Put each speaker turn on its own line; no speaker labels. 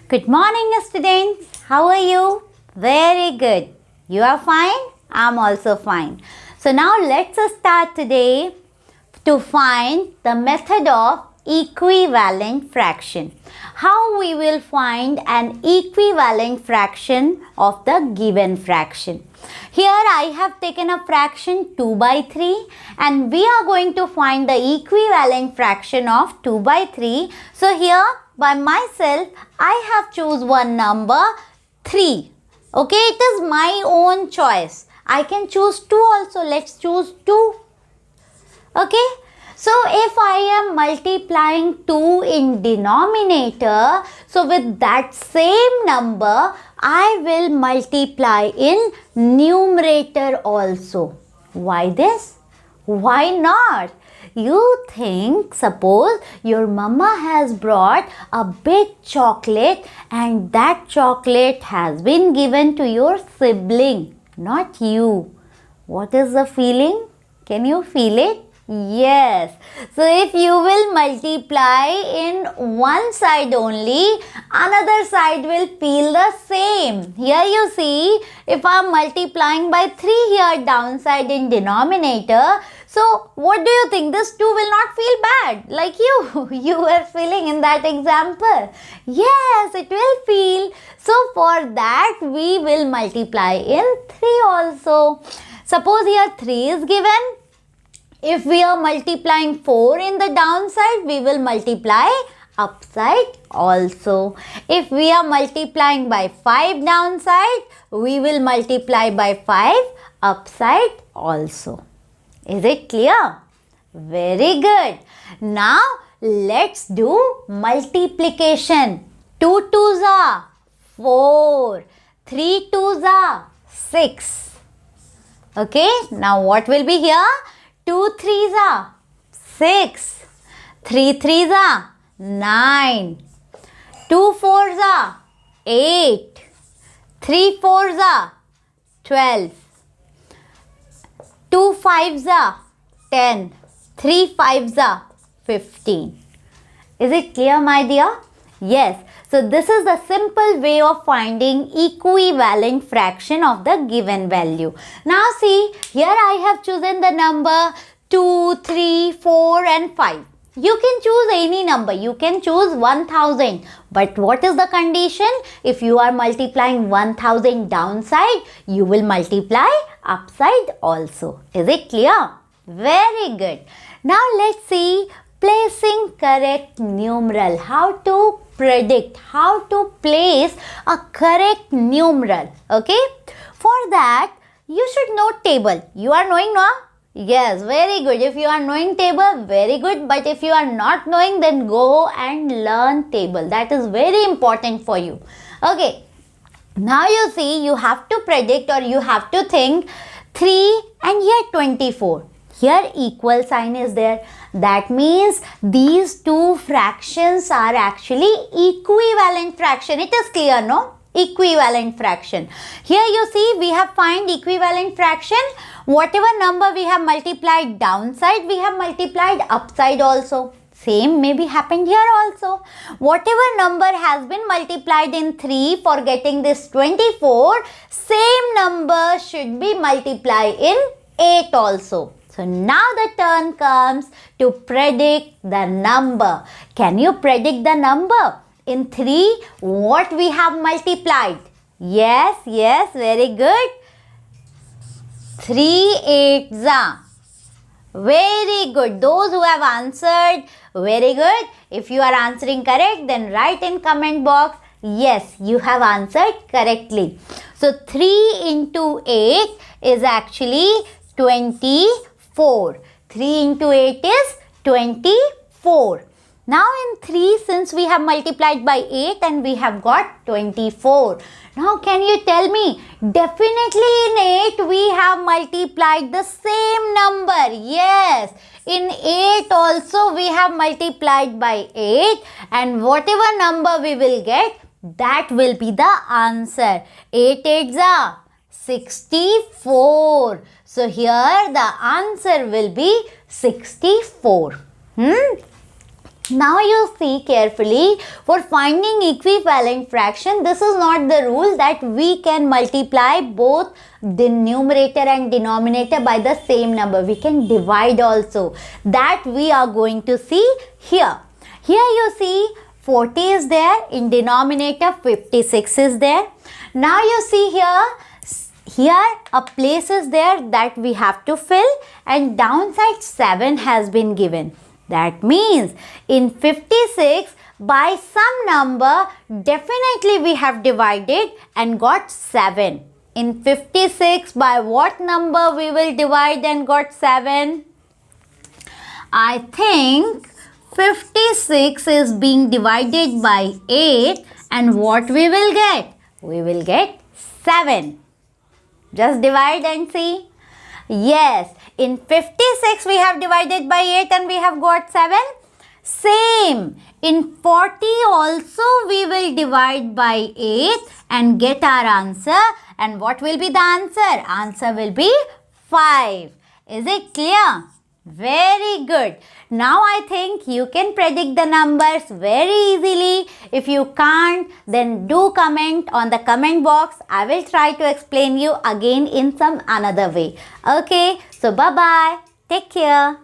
Good morning, students. How are you? Very good. You are fine? I'm also fine. So now let's start today to find the method of equivalent fraction. How we will find an equivalent fraction of the given fraction. Here I have taken a fraction 2 by 3 and we are going to find the equivalent fraction of 2 by 3. So here by myself I have choose one number 3. Okay, it is my own choice. I can choose 2 also. Let's choose 2. Okay. So if I am multiplying 2 in denominator, so with that same number, I will multiply in numerator also. Why this? Why not? You think, suppose your mama has brought a big chocolate and that chocolate has been given to your sibling, not you. What is the feeling? Can you feel it? Yes. So if you will multiply in one side only, another side will feel the same. Here you see, if I am multiplying by 3 here downside in denominator, so what do you think? This 2 will not feel bad like you were feeling in that example. Yes, it will feel. So for that we will multiply in 3 also. Suppose here 3 is given. If we are multiplying 4 in the downside, we will multiply upside also. If we are multiplying by 5 downside, we will multiply by 5 upside also. Is it clear? Very good. Now, let's do multiplication. 2 2s are 4. 3 2s are 6. Okay, now what will be here? 2 3s are 6, 3 3s are 9, 2 4s are 8, 3 4s are 12, 2 5s are 10, 3 5s are 15. Is it clear, my dear? Yes. So this is the simple way of finding equivalent fraction of the given value. Now see, here I have chosen the number 2, 3, 4 and 5. You can choose any number. You can choose 1000. But what is the condition? If you are multiplying 1000 downside, you will multiply upside also. Is it clear? Very good. Now let's see placing correct numeral. How to predict, how to place a correct numeral. Okay, for that you should know table. You are knowing, no? Yes, very good. If you are knowing table, very good. But if you are not knowing, then go and learn table. That is very important for you. Okay, now you see, you have to predict or you have to think 3 and here 24. Here equal sign is there. That means these two fractions are actually equivalent fraction. It is clear, no? Equivalent fraction. Here you see we have find equivalent fraction. Whatever number we have multiplied downside, we have multiplied upside also. Same maybe happened here also. Whatever number has been multiplied in 3 for getting this 24, same number should be multiplied in 8 also. So now the turn comes to predict the number. Can you predict the number? In 3, what we have multiplied? Yes, yes, very good. 3 8s are. Very good. Those who have answered, very good. If you are answering correct, then write in comment box. Yes, you have answered correctly. So 3 into 8 is actually 24. 3 into 8 is 24. Now in 3, since we have multiplied by 8 and we have got 24. Now can you tell me, definitely in 8 we have multiplied the same number. Yes, in 8 also we have multiplied by 8 and whatever number we will get, that will be the answer. 8 8s are 64. So here the answer will be 64. Now you see carefully, for finding equivalent fraction, this is not the rule that we can multiply both the numerator and denominator by the same number. We can divide also. That we are going to see here. Here you see 40 is there, in denominator 56 is there. Now you see here a place is there that we have to fill, and downside 7 has been given. That means in 56 by some number definitely we have divided and got 7. In 56 by what number we will divide and got 7? I think 56 is being divided by 8, and what we will get? We will get 7. Just divide and see. Yes, in 56 we have divided by 8 and we have got 7. Same, in 40 also we will divide by 8 and get our answer. And what will be the answer? Answer will be 5. Is it clear? Very good. Now I think you can predict the numbers very easily. If you can't, then do comment on the comment box. I will try to explain you again in some another way. Okay, so bye-bye. Take care.